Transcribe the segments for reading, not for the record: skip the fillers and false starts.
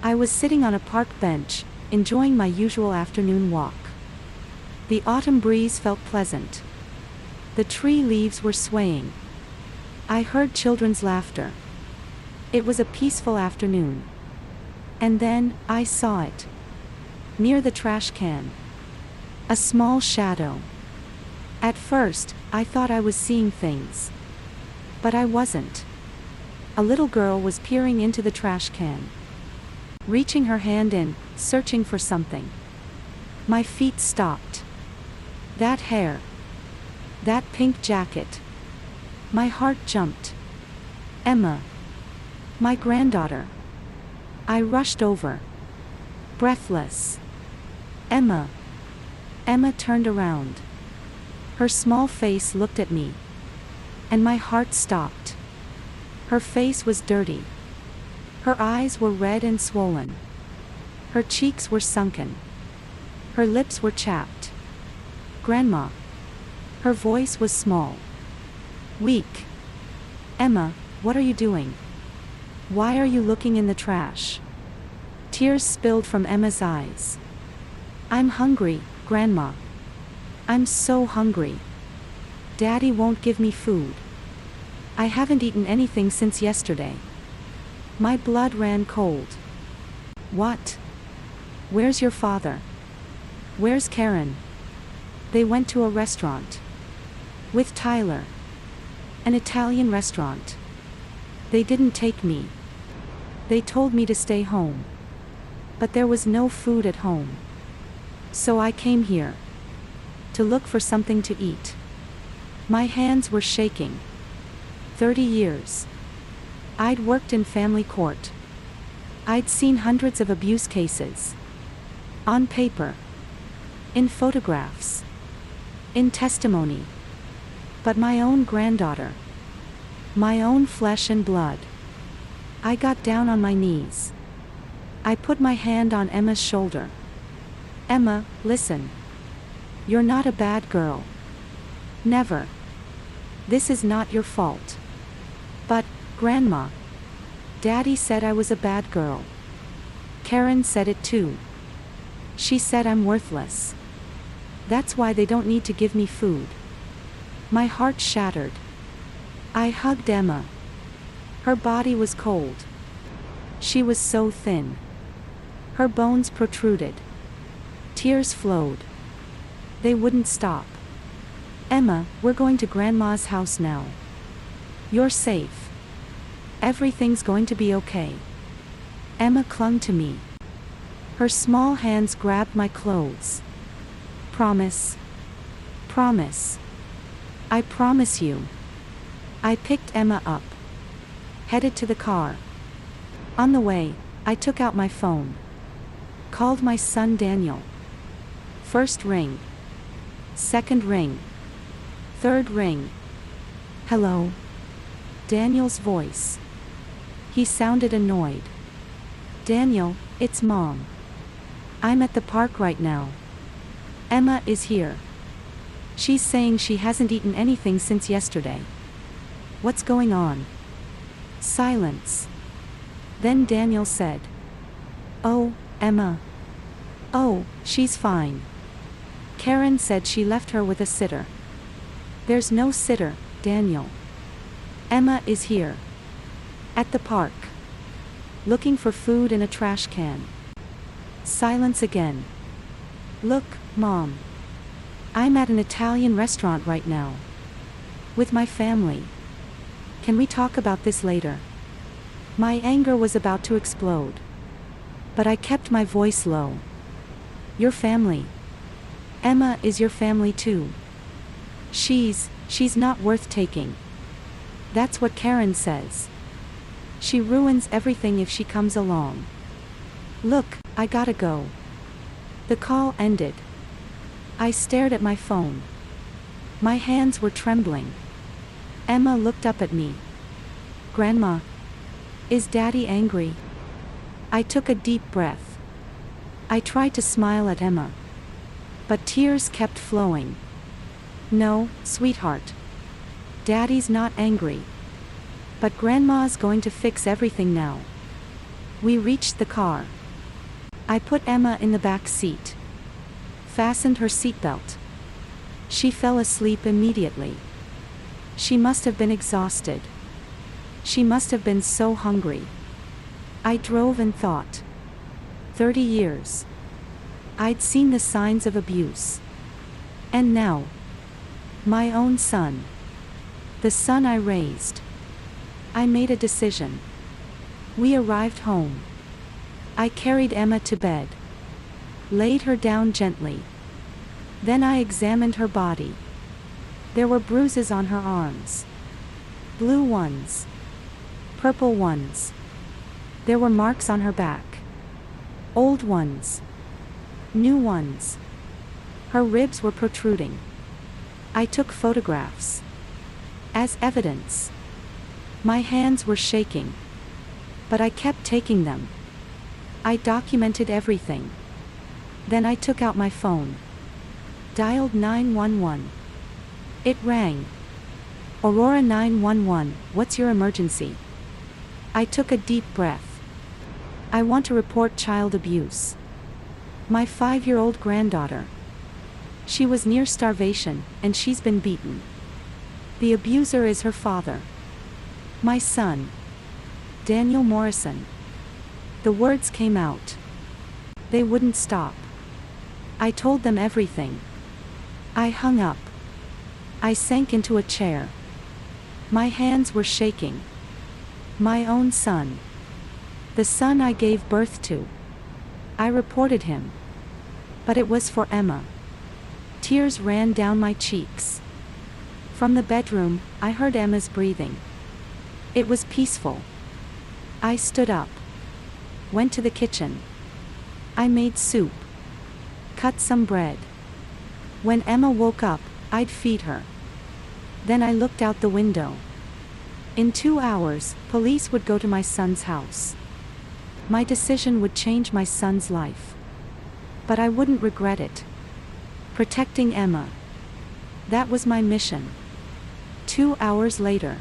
I was sitting on a park bench, enjoying my usual afternoon walk. The autumn breeze felt pleasant. The tree leaves were swaying. I heard children's laughter. It was a peaceful afternoon. And then, I saw it. Near the trash can. A small shadow. At first, I thought I was seeing things. But I wasn't. A little girl was peering into the trash can. Reaching her hand in, searching for something. My feet stopped. That hair. That pink jacket. My heart jumped. Emma. My granddaughter. I rushed over. Breathless. Emma. Emma turned around. Her small face looked at me. And my heart stopped. Her face was dirty. Her eyes were red and swollen. Her cheeks were sunken. Her lips were chapped. Grandma. Her voice was small. Weak. Emma, what are you doing? Why are you looking in the trash? Tears spilled from Emma's eyes. I'm hungry, Grandma. I'm so hungry. Daddy won't give me food. I haven't eaten anything since yesterday. My blood ran cold. What? Where's your father? Where's Karen? They went to a restaurant. With Tyler. An Italian restaurant. They didn't take me. They told me to stay home. But there was no food at home. So I came here. To look for something to eat. My hands were shaking. 30 years. I'd worked in family court. I'd seen hundreds of abuse cases. On paper. In photographs. In testimony. But my own granddaughter. My own flesh and blood. I got down on my knees. I put my hand on Emma's shoulder. Emma, listen. You're not a bad girl. Never. This is not your fault. But, Grandma. Daddy said I was a bad girl. Karen said it too. She said I'm worthless. That's why they don't need to give me food. My heart shattered. I hugged Emma. Her body was cold. She was so thin. Her bones protruded. Tears flowed. They wouldn't stop. Emma, we're going to Grandma's house now. You're safe. Everything's going to be okay. Emma clung to me. Her small hands grabbed my clothes. Promise. Promise. I promise you. I picked Emma up. Headed to the car. On the way, I took out my phone. Called my son Daniel. First ring. Second ring. Third ring. Hello. Daniel's voice. He sounded annoyed. Daniel, it's Mom. I'm at the park right now. Emma is here. She's saying she hasn't eaten anything since yesterday. What's going on? Silence. Then Daniel said. Oh, Emma. Oh, she's fine. Karen said she left her with a sitter. There's no sitter, Daniel. Emma is here. At the park. Looking for food in a trash can. Silence again. Look, Mom. I'm at an Italian restaurant right now. With my family. Can we talk about this later? My anger was about to explode. But I kept my voice low. Your family. Emma is your family too. She's not worth taking. That's what Karen says. She ruins everything if she comes along. Look, I gotta go. The call ended. I stared at my phone. My hands were trembling. Emma looked up at me. Grandma. Is Daddy angry? I took a deep breath. I tried to smile at Emma. But tears kept flowing. No, sweetheart. Daddy's not angry. But Grandma's going to fix everything now. We reached the car. I put Emma in the back seat. Fastened her seatbelt. She fell asleep immediately. She must have been exhausted. She must have been so hungry. I drove and thought. 30 years. I'd seen the signs of abuse. And now. My own son. The son I raised. I made a decision. We arrived home. I carried Emma to bed. Laid her down gently. Then I examined her body. There were bruises on her arms. Blue ones. Purple ones. There were marks on her back. Old ones. New ones. Her ribs were protruding. I took photographs. As evidence. My hands were shaking. But I kept taking them. I documented everything. Then I took out my phone. Dialed 911. It rang. Aurora 911, what's your emergency? I took a deep breath. I want to report child abuse. My 5-year-old granddaughter. She was near starvation, and she's been beaten. The abuser is her father. My son. Daniel Morrison. The words came out. They wouldn't stop. I told them everything. I hung up. I sank into a chair. My hands were shaking. My own son. The son I gave birth to. I reported him. But it was for Emma. Tears ran down my cheeks. From the bedroom, I heard Emma's breathing. It was peaceful. I stood up. Went to the kitchen. I made soup. Cut some bread. When Emma woke up, I'd feed her. Then I looked out the window. In 2 hours, police would go to my son's house. My decision would change my son's life. But I wouldn't regret it. Protecting Emma. That was my mission. 2 hours later.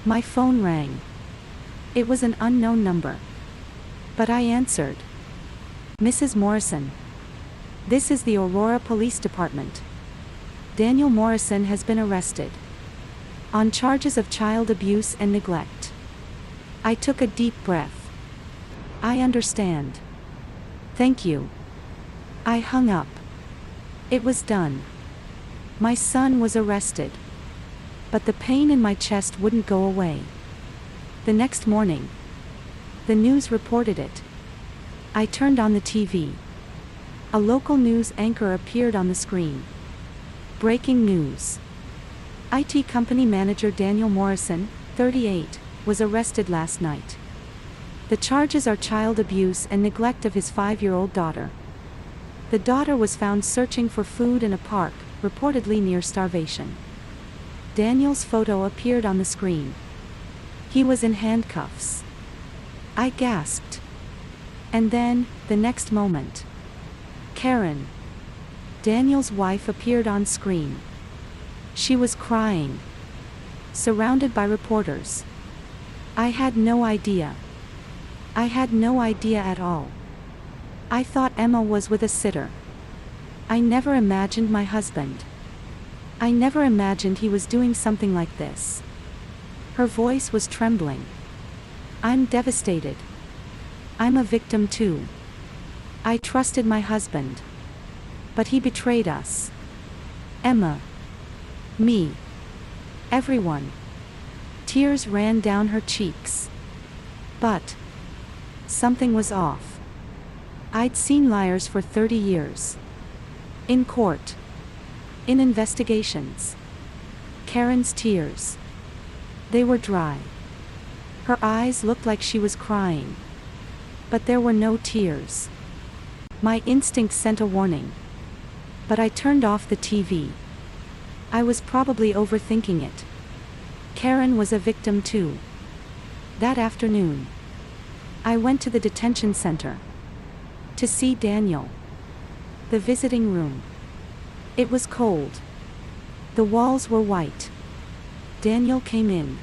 My phone rang. It was an unknown number. But I answered. Mrs. Morrison. This is the Aurora Police Department. Daniel Morrison has been arrested. On charges of child abuse and neglect. I took a deep breath. I understand. Thank you. I hung up. It was done. My son was arrested. But the pain in my chest wouldn't go away. The next morning. The news reported it. I turned on the TV. A local news anchor appeared on the screen. Breaking news. IT company manager Daniel Morrison, 38, was arrested last night. The charges are child abuse and neglect of his 5-year-old daughter. The daughter was found searching for food in a park, reportedly near starvation. Daniel's photo appeared on the screen. He was in handcuffs. I gasped. And then, the next moment. Karen. Daniel's wife appeared on screen. She was crying. Surrounded by reporters. I had no idea. I had no idea at all. I thought Emma was with a sitter. I never imagined my husband. I never imagined he was doing something like this. Her voice was trembling. I'm devastated. I'm a victim too. I trusted my husband. But he betrayed us. Emma. Me. Everyone. Tears ran down her cheeks. But something was off. I'd seen liars for 30 years. In court. In investigations. Karen's tears. They were dry. Her eyes looked like she was crying. But there were no tears. My instinct sent a warning. But I turned off the TV. I was probably overthinking it. Karen was a victim too. That afternoon. I went to the detention center. To see Daniel. The visiting room. It was cold. The walls were white. Daniel came in.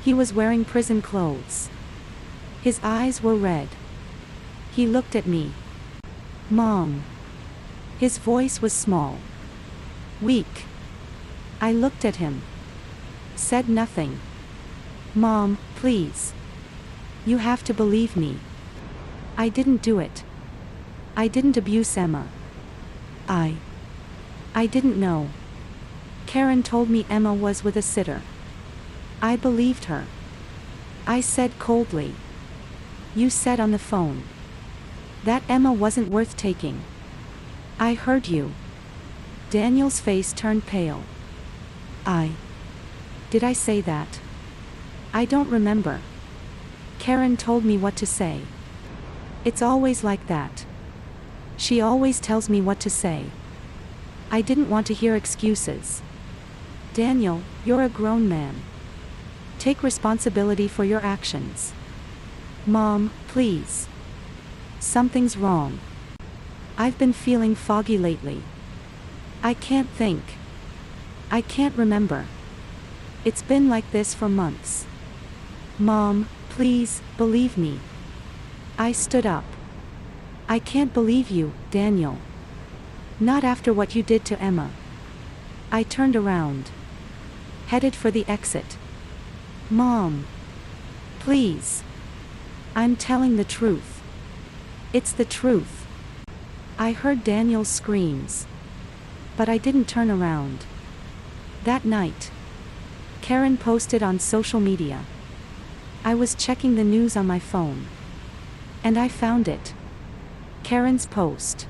He was wearing prison clothes. His eyes were red. He looked at me. Mom. His voice was small. Weak. I looked at him. Said nothing. Mom, please. You have to believe me. I didn't do it. I didn't abuse Emma. I didn't know. Karen told me Emma was with a sitter. I believed her. I said coldly. You said on the phone that Emma wasn't worth taking. I heard you. Daniel's face turned pale. Did I say that? I don't remember. Karen told me what to say. It's always like that. She always tells me what to say. I didn't want to hear excuses. Daniel, you're a grown man. Take responsibility for your actions. Mom, please. Something's wrong. I've been feeling foggy lately. I can't think. I can't remember. It's been like this for months. Mom, please, believe me. I stood up. I can't believe you, Daniel. Not after what you did to Emma. I turned around. Headed for the exit. Mom. Please. I'm telling the truth. It's the truth. I heard Daniel's screams. But I didn't turn around. That night, Karen posted on social media. I was checking the news on my phone. And I found it. Karen's post.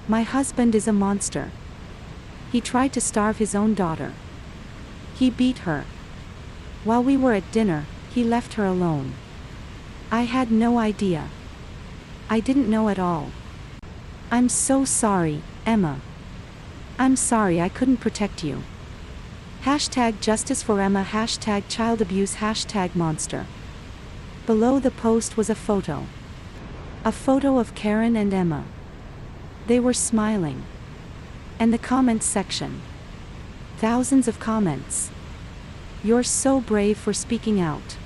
My husband is a monster. He tried to starve his own daughter. He beat her. While we were at dinner, he left her alone. I had no idea. I didn't know at all. I'm so sorry, Emma. I'm sorry I couldn't protect you. #Justice for Emma, #child abuse, #monster. Below the post was a photo. A photo of Karen and Emma. They were smiling. And the comments section. Thousands of comments. You're so brave for speaking out.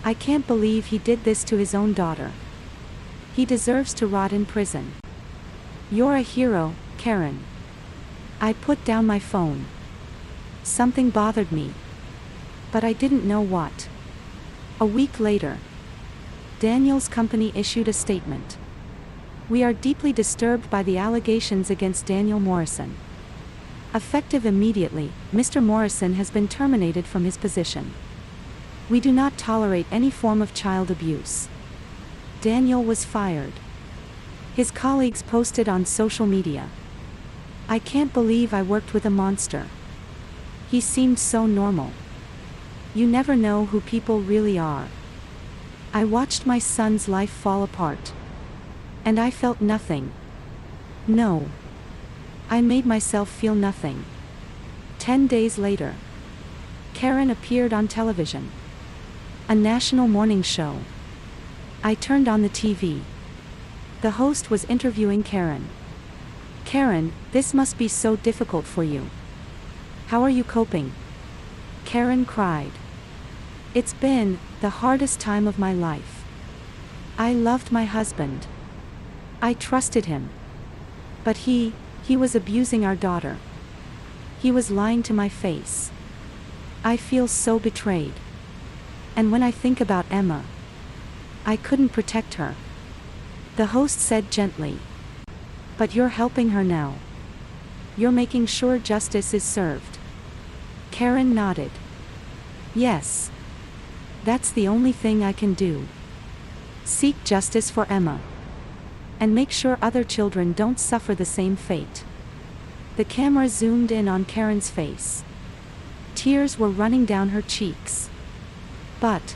I can't believe he did this to his own daughter. He deserves to rot in prison. You're a hero, Karen. I put down my phone. Something bothered me. But I didn't know what. A week later, Daniel's company issued a statement. We are deeply disturbed by the allegations against Daniel Morrison. Effective immediately, Mr. Morrison has been terminated from his position. We do not tolerate any form of child abuse. Daniel was fired. His colleagues posted on social media. I can't believe I worked with a monster. He seemed so normal. You never know who people really are. I watched my son's life fall apart. And I felt nothing. No. I made myself feel nothing. 10 days later, Karen appeared on television. A national morning show. I turned on the TV. The host was interviewing Karen. Karen, this must be so difficult for you. How are you coping? Karen cried. It's been the hardest time of my life. I loved my husband. I trusted him. But he was abusing our daughter. He was lying to my face. I feel so betrayed. And when I think about Emma, I couldn't protect her. The host said gently. But you're helping her now. You're making sure justice is served. Karen nodded. Yes. That's the only thing I can do. Seek justice for Emma. And make sure other children don't suffer the same fate. The camera zoomed in on Karen's face. Tears were running down her cheeks. But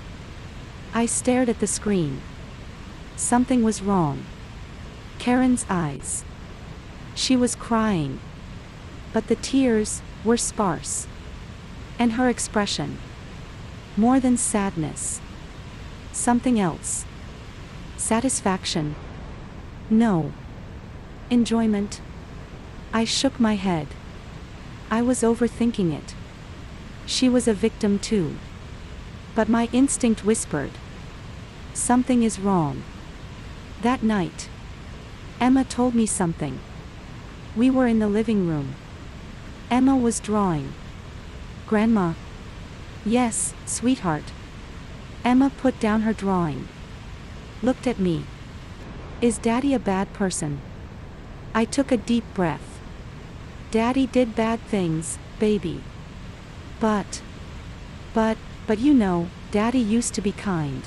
I stared at the screen. Something was wrong. Karen's eyes. She was crying. But the tears were sparse. And her expression. More than sadness. Something else. Satisfaction. No. Enjoyment. I shook my head. I was overthinking it. She was a victim too. But my instinct whispered. Something is wrong. That night, Emma told me something. We were in the living room. Emma was drawing. Grandma. Yes, sweetheart. Emma put down her drawing. Looked at me. Is Daddy a bad person? I took a deep breath. Daddy did bad things, baby. But you know, Daddy used to be kind.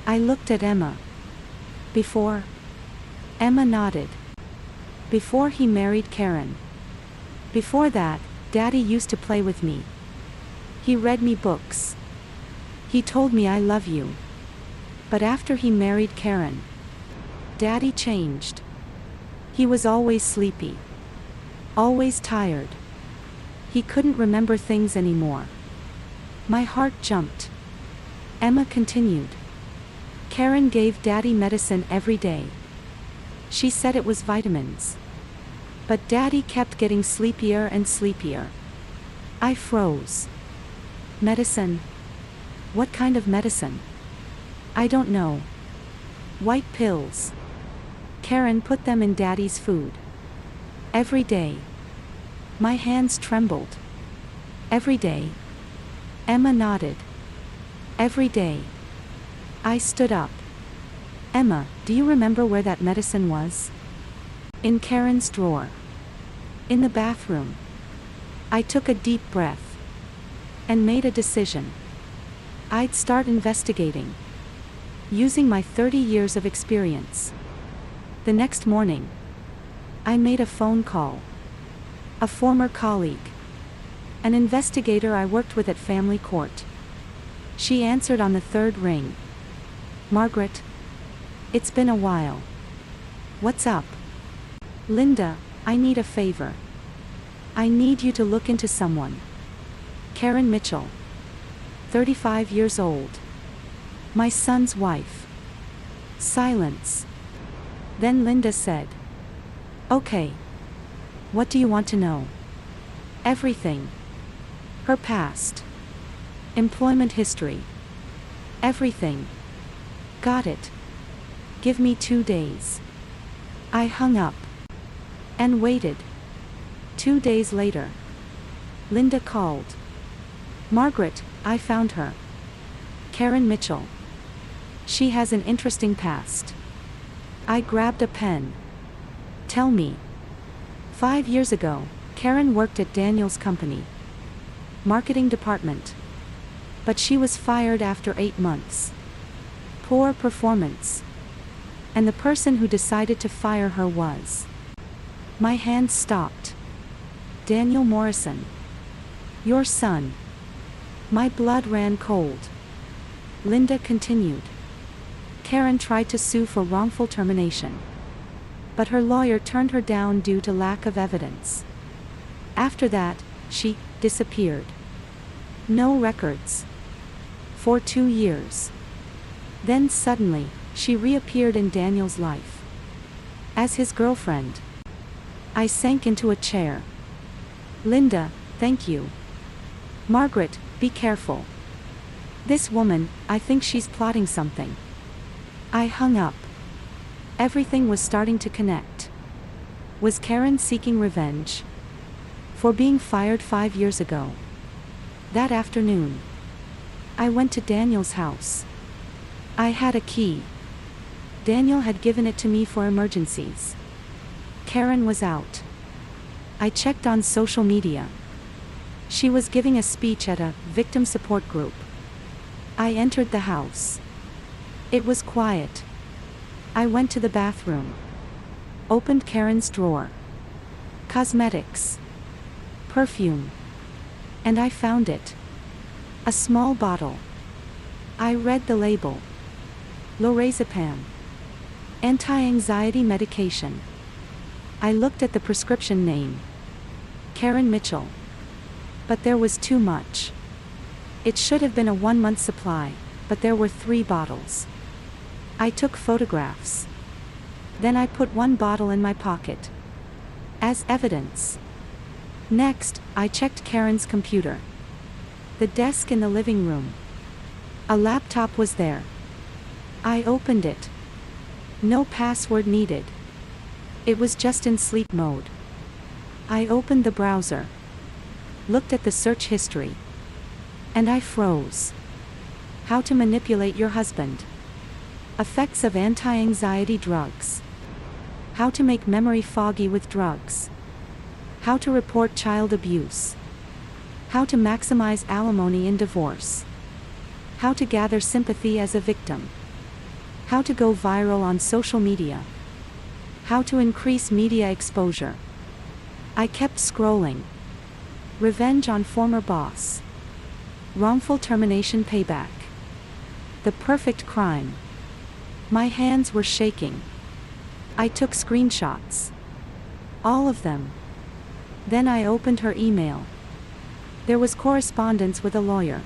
I looked at Emma. Before? Emma nodded. Before he married Karen. Before that, Daddy used to play with me. He read me books. He told me I love you. But after he married Karen, Daddy changed. He was always sleepy. Always tired. He couldn't remember things anymore. My heart jumped. Emma continued. Karen gave Daddy medicine every day. She said it was vitamins. But Daddy kept getting sleepier and sleepier. I froze. Medicine? What kind of medicine? I don't know. White pills. Karen put them in Daddy's food. Every day. My hands trembled. Every day. Emma nodded. Every day. I stood up. Emma, do you remember where that medicine was? In Karen's drawer. In the bathroom. I took a deep breath. And made a decision. I'd start investigating. Using my 30 years of experience. The next morning, I made a phone call. A former colleague. An investigator I worked with at family court. She answered on the third ring. Margaret. It's been a while. What's up? Linda, I need a favor. I need you to look into someone. Karen Mitchell. 35 years old. My son's wife. Silence. Then Linda said. Okay. What do you want to know? Everything. Her past. Employment history. Everything. Got it. Give me 2 days. I hung up. And waited. 2 days later. Linda called. Margaret, I found her. Karen Mitchell. She has an interesting past. I grabbed a pen. Tell me. 5 years ago, Karen worked at Daniel's company. Marketing department. But she was fired after 8 months. Poor performance. And the person who decided to fire her was. My hand stopped. Daniel Morrison. Your son. My blood ran cold. Linda continued. Karen tried to sue for wrongful termination. But her lawyer turned her down due to lack of evidence. After that, she disappeared. No records. For 2 years. Then suddenly, she reappeared in Daniel's life. As his girlfriend. I sank into a chair. Linda, thank you. Margaret, be careful. This woman, I think she's plotting something. I hung up. Everything was starting to connect. Was Karen seeking revenge? For being fired 5 years ago. That afternoon, I went to Daniel's house. I had a key. Daniel had given it to me for emergencies. Karen was out. I checked on social media. She was giving a speech at a victim support group. I entered the house. It was quiet. I went to the bathroom. Opened Karen's drawer. Cosmetics. Perfume. And I found it. A small bottle. I read the label. Lorazepam. Anti-anxiety medication. I looked at the prescription name. Karen Mitchell. But there was too much. It should have been a 1-month supply, but there were 3 bottles. I took photographs. Then I put 1 bottle in my pocket. As evidence. Next, I checked Karen's computer. The desk in the living room. A laptop was there. I opened it. No password needed. It was just in sleep mode. I opened the browser, looked at the search history, and I froze. How to manipulate your husband. Effects of anti-anxiety drugs. How to make memory foggy with drugs. How to report child abuse. How to maximize alimony in divorce. How to gather sympathy as a victim. How to go viral on social media. How to increase media exposure. I kept scrolling. Revenge on former boss. Wrongful termination payback. The perfect crime. My hands were shaking. I took screenshots. All of them. Then I opened her email. There was correspondence with a lawyer.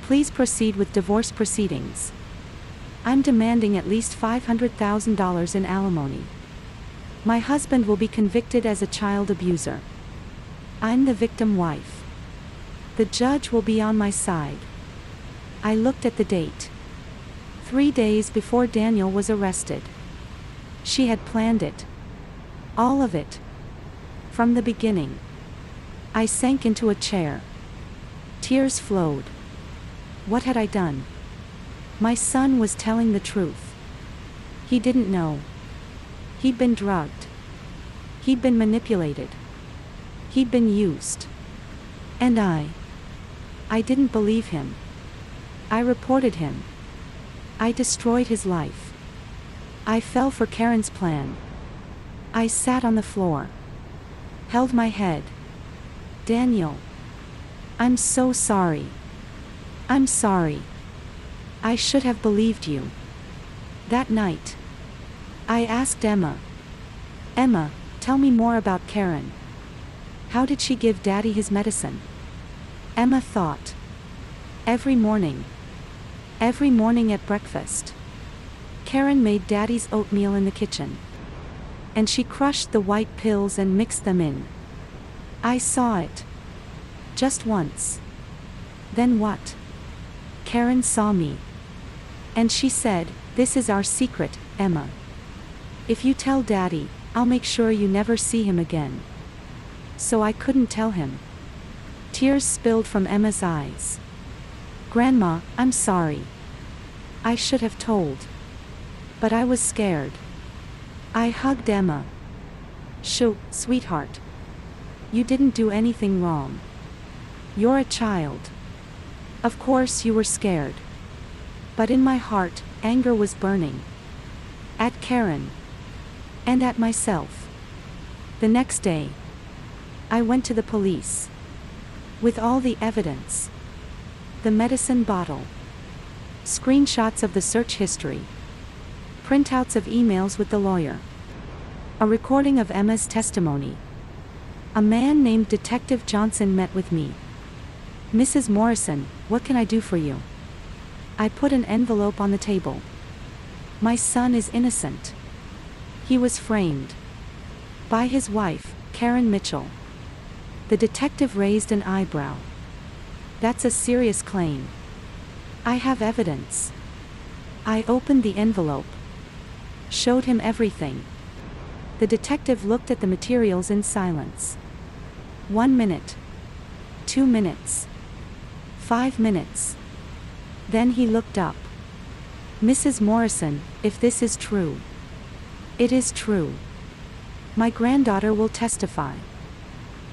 Please proceed with divorce proceedings. I'm demanding at least $500,000 in alimony. My husband will be convicted as a child abuser. I'm the victim wife. The judge will be on my side. I looked at the date. 3 days before Daniel was arrested. She had planned it. All of it. From the beginning. I sank into a chair. Tears flowed. What had I done? My son was telling the truth. He didn't know. He'd been drugged. He'd been manipulated. He'd been used. And I didn't believe him. I reported him. I destroyed his life. I fell for Karen's plan. I sat on the floor. Held my head. Daniel. I'm so sorry. I'm sorry. I should have believed you. That night, I asked Emma. Emma, tell me more about Karen. How did she give Daddy his medicine? Emma thought. Every morning. Every morning at breakfast. Karen made Daddy's oatmeal in the kitchen. And she crushed the white pills and mixed them in. I saw it. Just once. Then what? Karen saw me. And she said, "This is our secret, Emma. If you tell Daddy, I'll make sure you never see him again." So I couldn't tell him. Tears spilled from Emma's eyes. Grandma, I'm sorry. I should have told. But I was scared. I hugged Emma. Shoo, sweetheart. You didn't do anything wrong. You're a child. Of course you were scared. But in my heart, anger was burning. At Karen. And at myself. The next day, I went to the police. With all the evidence. The medicine bottle. Screenshots of the search history. Printouts of emails with the lawyer. A recording of Emma's testimony. A man named Detective Johnson met with me. "Mrs. Morrison, what can I do for you?" I put an envelope on the table. My son is innocent. He was framed. By his wife, Karen Mitchell. The detective raised an eyebrow. That's a serious claim. I have evidence. I opened the envelope. Showed him everything. The detective looked at the materials in silence. 1 minute. 2 minutes. 5 minutes. Then he looked up. "Mrs. Morrison, if this is true." "It is true. My granddaughter will testify.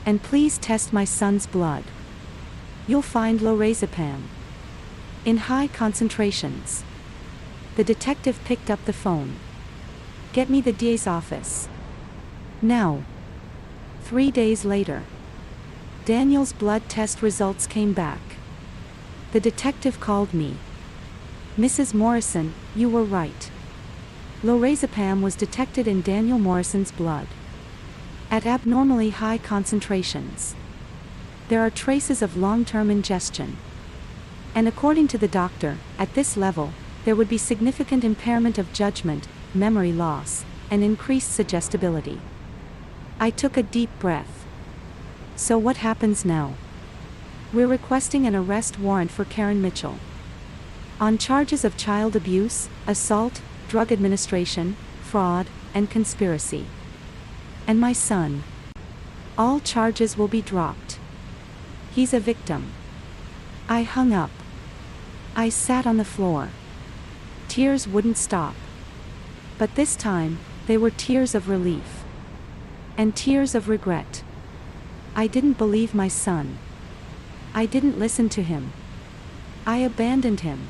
And please test my son's blood. You'll find lorazepam. In high concentrations." The detective picked up the phone. "Get me the DA's office. Now." 3 days later. Daniel's blood test results came back. The detective called me. "Mrs. Morrison, you were right. Lorazepam was detected in Daniel Morrison's blood. At abnormally high concentrations. There are traces of long-term ingestion. And according to the doctor, at this level, there would be significant impairment of judgment, memory loss, and increased suggestibility." I took a deep breath. "So what happens now?" "We're requesting an arrest warrant for Karen Mitchell." on charges of child abuse, assault, drug administration, fraud, and conspiracy. And my son. All charges will be dropped. He's a victim. I hung up. I sat on the floor. Tears wouldn't stop. But this time, they were tears of relief. And tears of regret. I didn't believe my son. I didn't listen to him. I abandoned him.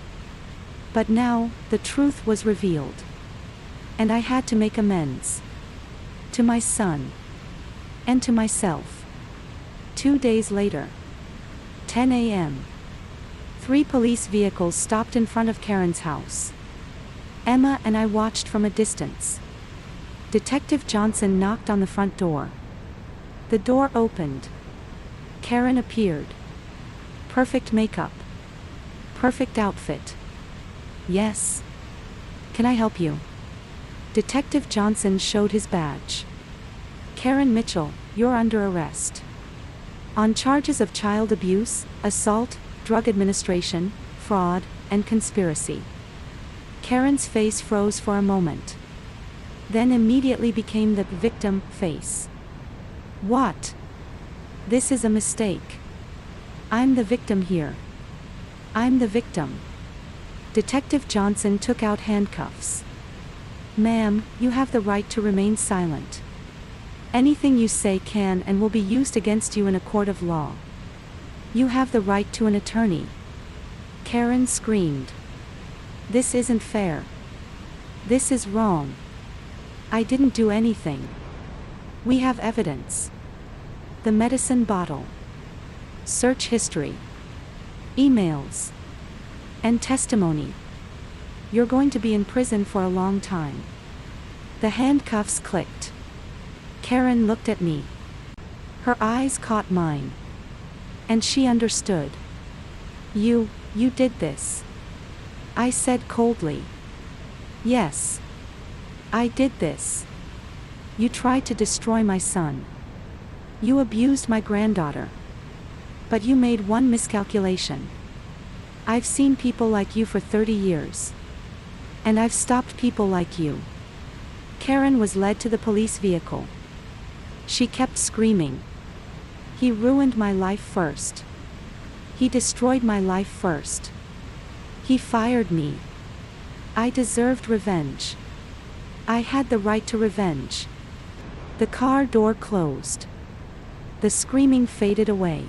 But now, the truth was revealed. And I had to make amends. To my son. And to myself. 2 days later. 10 a.m. 3 police vehicles stopped in front of Karen's house. Emma and I watched from a distance. Detective Johnson knocked on the front door. The door opened. Karen appeared. Perfect makeup. Perfect outfit. Yes. Can I help you? Detective Johnson showed his badge. Karen Mitchell, you're under arrest. On charges of child abuse, assault, drug administration, fraud, and conspiracy. Karen's face froze for a moment. Then immediately became the victim face. What? This is a mistake. I'm the victim here. I'm the victim. Detective Johnson took out handcuffs. Ma'am, you have the right to remain silent. Anything you say can and will be used against you in a court of law. You have the right to an attorney. Karen screamed. This isn't fair. This is wrong. I didn't do anything. We have evidence. The medicine bottle. Search history. Emails. And testimony. You're going to be in prison for a long time. The handcuffs clicked. Karen looked at me. Her eyes caught mine. And she understood. You did this. I said coldly. Yes. I did this. You tried to destroy my son. You abused my granddaughter. But you made one miscalculation. I've seen people like you for 30 years. And I've stopped people like you. Karen was led to the police vehicle. She kept screaming. He ruined my life first. He destroyed my life first. He fired me. I deserved revenge. I had the right to revenge. The car door closed. The screaming faded away.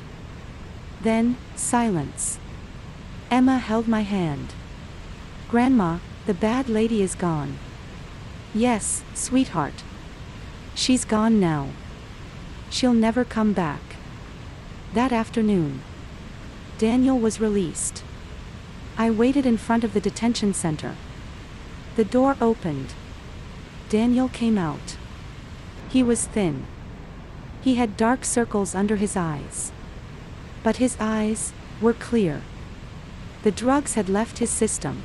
Then, silence. Emma held my hand. Grandma, the bad lady is gone. Yes, sweetheart. She's gone now. She'll never come back. That afternoon, Daniel was released. I waited in front of the detention center. The door opened. Daniel came out. He was thin. He had dark circles under his eyes. But his eyes were clear. The drugs had left his system.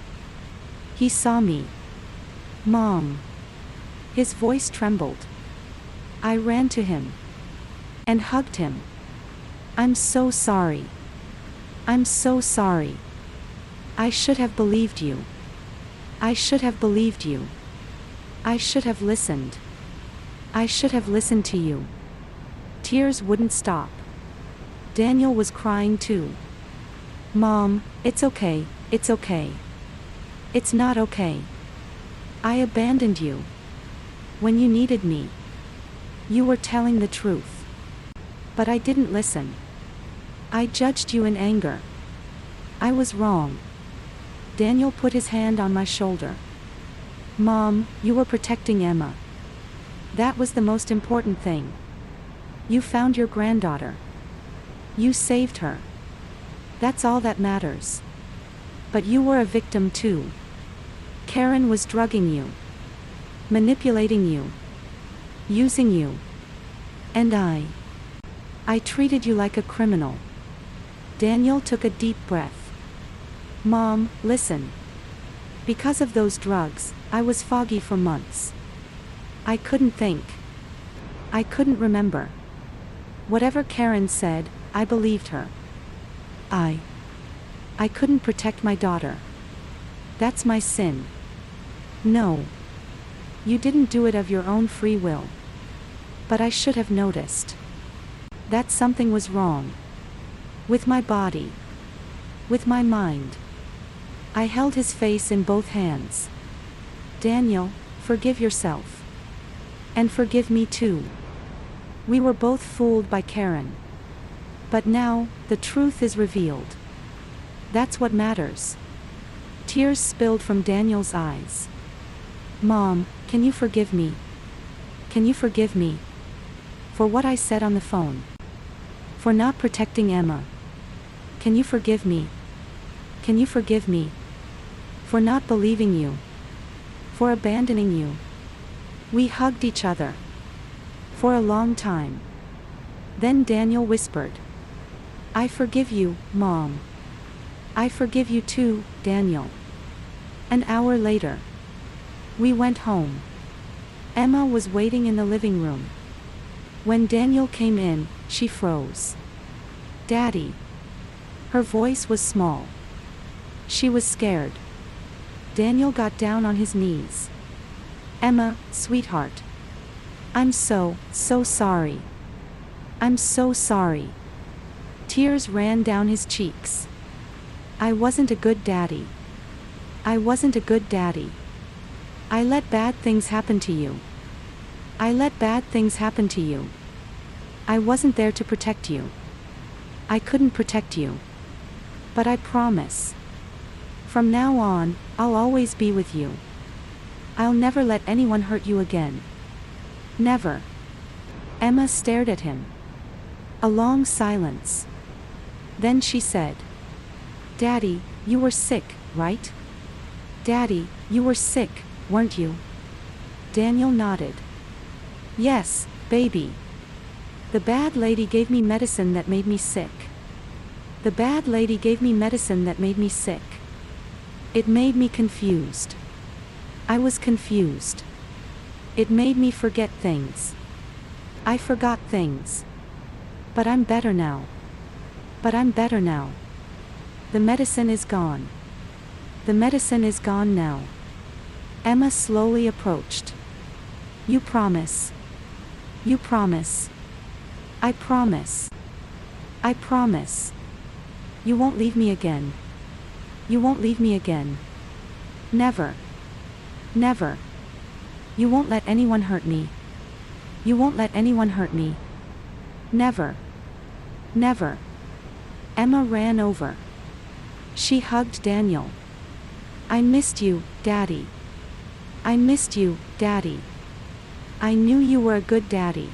He saw me. Mom. His voice trembled. I ran to him. And hugged him. I'm so sorry. I'm so sorry. I should have believed you. I should have believed you. I should have listened. I should have listened to you. Tears wouldn't stop. Daniel was crying too. Mom, it's okay, it's okay. It's not okay. I abandoned you. When you needed me. You were telling the truth. But I didn't listen. I judged you in anger. I was wrong. Daniel put his hand on my shoulder. Mom, you were protecting Emma. That was the most important thing. You found your granddaughter. You saved her. That's all that matters. But you were a victim too. Karen was drugging you. Manipulating you. Using you. And I treated you like a criminal. Daniel took a deep breath. Mom, listen. Because of those drugs, I was foggy for months. I couldn't think. I couldn't remember. Whatever Karen said, I believed her. I couldn't protect my daughter. That's my sin. No. You didn't do it of your own free will. But I should have noticed. That something was wrong. With my body. With my mind. I held his face in both hands. Daniel, forgive yourself. And forgive me too. We were both fooled by Karen. But now, the truth is revealed. That's what matters. Tears spilled from Daniel's eyes. Mom, can you forgive me? Can you forgive me? For what I said on the phone. For not protecting Emma. Can you forgive me? Can you forgive me? For not believing you. For abandoning you. We hugged each other. For a long time. Then Daniel whispered. I forgive you, Mom. I forgive you too, Daniel. An hour later. We went home. Emma was waiting in the living room. When Daniel came in, she froze. Daddy. Her voice was small. She was scared. Daniel got down on his knees. Emma, sweetheart. I'm so sorry. I'm so sorry. Tears ran down his cheeks. I wasn't a good daddy. I wasn't a good daddy. I let bad things happen to you. I let bad things happen to you. I wasn't there to protect you. I couldn't protect you. But I promise. From now on, I'll always be with you. I'll never let anyone hurt you again. Never. Emma stared at him. A long silence. Then she said, Daddy, you were sick, right? Daddy, you were sick, weren't you? Daniel nodded. Yes, baby. The bad lady gave me medicine that made me sick. The bad lady gave me medicine that made me sick. It made me confused. I was confused. It made me forget things. I forgot things. But I'm better now. But I'm better now. The medicine is gone. The medicine is gone now. Emma slowly approached. You promise. You promise. I promise. I promise. You won't leave me again. You won't leave me again. Never. Never. You won't let anyone hurt me. You won't let anyone hurt me. Never. Never. Emma ran over. She hugged Daniel. I missed you, Daddy. I missed you, Daddy. I knew you were a good daddy.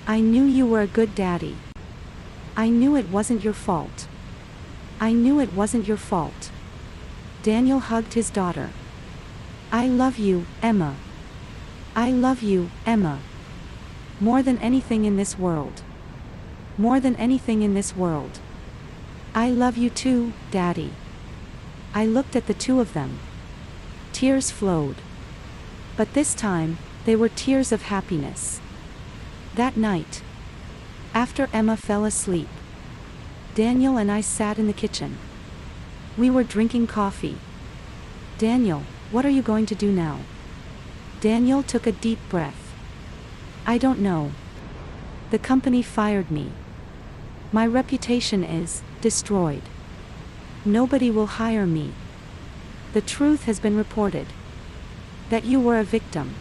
I knew you were a good daddy. I knew it wasn't your fault. I knew it wasn't your fault. Daniel hugged his daughter. I love you, Emma. I love you, Emma. More than anything in this world. More than anything in this world. I love you too, Daddy. I looked at the two of them. Tears flowed. But this time, they were tears of happiness. That night, after Emma fell asleep, Daniel and I sat in the kitchen. We were drinking coffee. Daniel, what are you going to do now? Daniel took a deep breath. I don't know. The company fired me. My reputation is destroyed. Nobody will hire me. The truth has been reported. That you were a victim.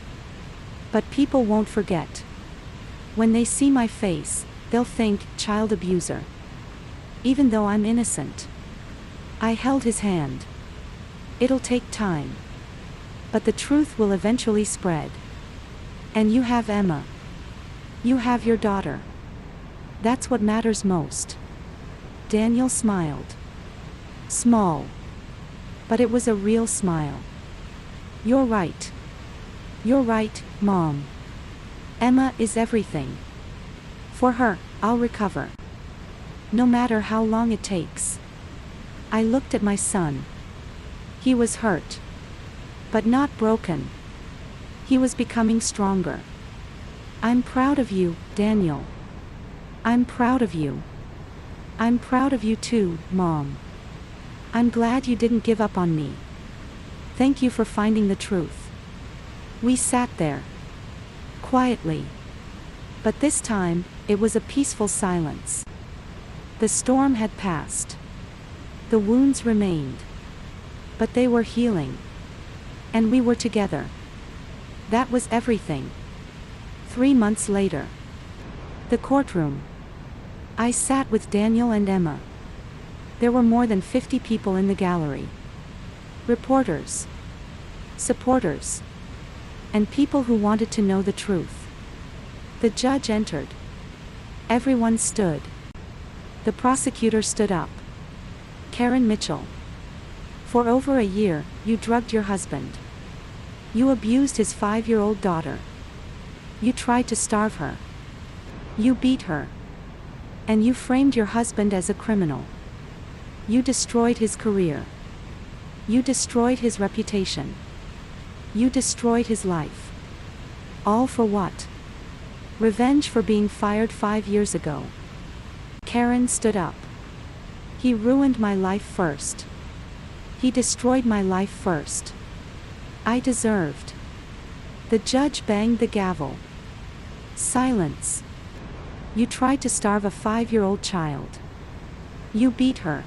But people won't forget. When they see my face, they'll think, child abuser. Even though I'm innocent. I held his hand. It'll take time. But the truth will eventually spread. And you have Emma. You have your daughter. That's what matters most. Daniel smiled. Small. But it was a real smile. You're right. You're right, Mom. Emma is everything. For her, I'll recover. No matter how long it takes. I looked at my son. He was hurt. But not broken. He was becoming stronger. I'm proud of you, Daniel. I'm proud of you. I'm proud of you too, Mom. I'm glad you didn't give up on me. Thank you for finding the truth. We sat there. Quietly. But this time, it was a peaceful silence. The storm had passed. The wounds remained. But they were healing. And we were together. That was everything. 3 months later. The courtroom. I sat with Daniel and Emma. There were more than 50 people in the gallery. Reporters. Supporters. And people who wanted to know the truth. The judge entered. Everyone stood. The prosecutor stood up. Karen Mitchell. For over a year, you drugged your husband. You abused his 5-year-old daughter. You tried to starve her. You beat her. And you framed your husband as a criminal. You destroyed his career. You destroyed his reputation. You destroyed his life. All for what? Revenge for being fired 5 years ago. Karen stood up. He ruined my life first. He destroyed my life first. I deserved. The judge banged the gavel. Silence. You tried to starve a 5-year-old child. You beat her.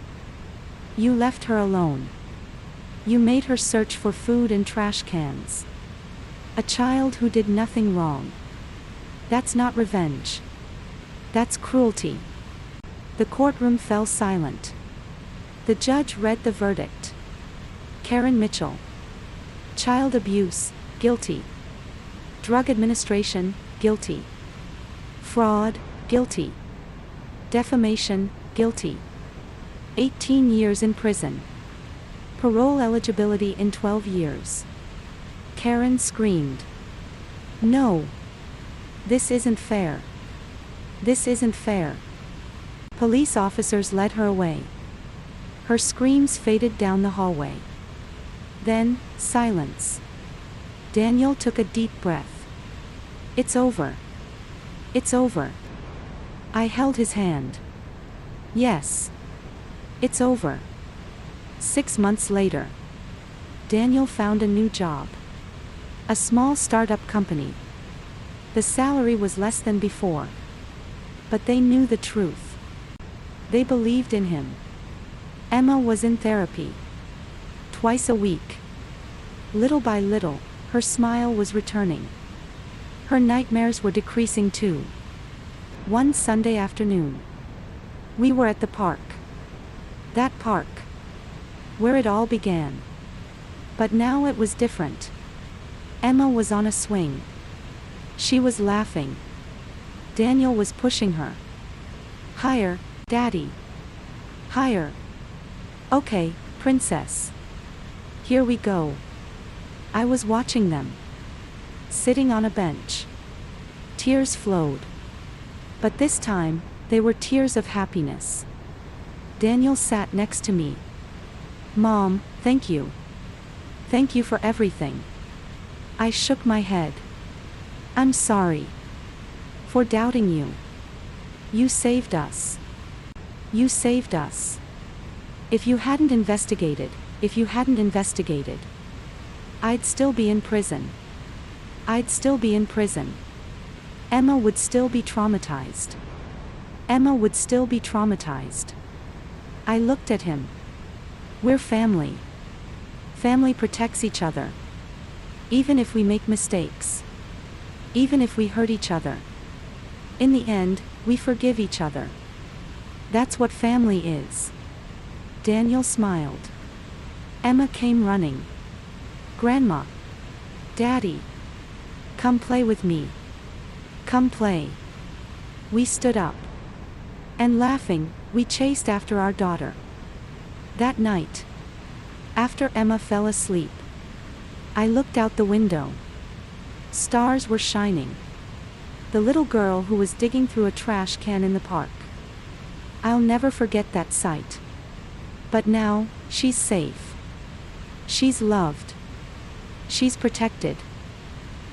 You left her alone. You made her search for food in trash cans. A child who did nothing wrong. That's not revenge. That's cruelty. The courtroom fell silent. The judge read the verdict. Karen Mitchell. Child abuse, guilty. Drug administration, guilty. Fraud, guilty. Defamation, guilty. 18 years in prison. Parole eligibility in 12 years. Karen screamed. No. This isn't fair. This isn't fair. Police officers led her away. Her screams faded down the hallway. Then, silence. Daniel took a deep breath. It's over. It's over. I held his hand. Yes. It's over. 6 months later. Daniel found a new job. A small startup company. The salary was less than before. But they knew the truth. They believed in him. Emma was in therapy. Twice a week. Little by little, her smile was returning. Her nightmares were decreasing too. One Sunday afternoon. We were at the park. That park. Where it all began. But now it was different. Emma was on a swing. She was laughing. Daniel was pushing her. Higher, Daddy. Higher. Okay, Princess. Here we go. I was watching them. Sitting on a bench. Tears flowed. But this time, they were tears of happiness. Daniel sat next to me. Mom, thank you. Thank you for everything. I shook my head. I'm sorry. For doubting you. You saved us. You saved us. If you hadn't investigated, I'd still be in prison. I'd still be in prison. Emma would still be traumatized. Emma would still be traumatized. I looked at him. We're family. Family protects each other. Even if we make mistakes. Even if we hurt each other. In the end, we forgive each other. That's what family is. Daniel smiled. Emma came running. Grandma. Daddy. Come play with me. Come play. We stood up. And laughing, we chased after our daughter. That night. After Emma fell asleep. I looked out the window. Stars were shining. The little girl who was digging through a trash can in the park. I'll never forget that sight. But now, she's safe. She's loved. She's protected.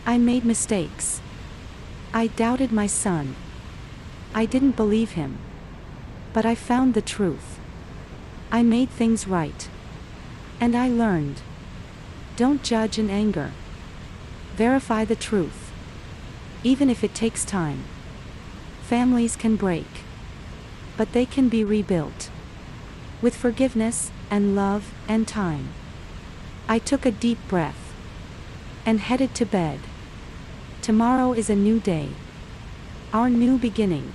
I made mistakes. I doubted my son. I didn't believe him. But I found the truth. I made things right. And I learned. Don't judge in anger. Verify the truth. Even if it takes time. Families can break. But they can be rebuilt. With forgiveness, and love, and time. I took a deep breath. And headed to bed. Tomorrow is a new day. Our new beginning.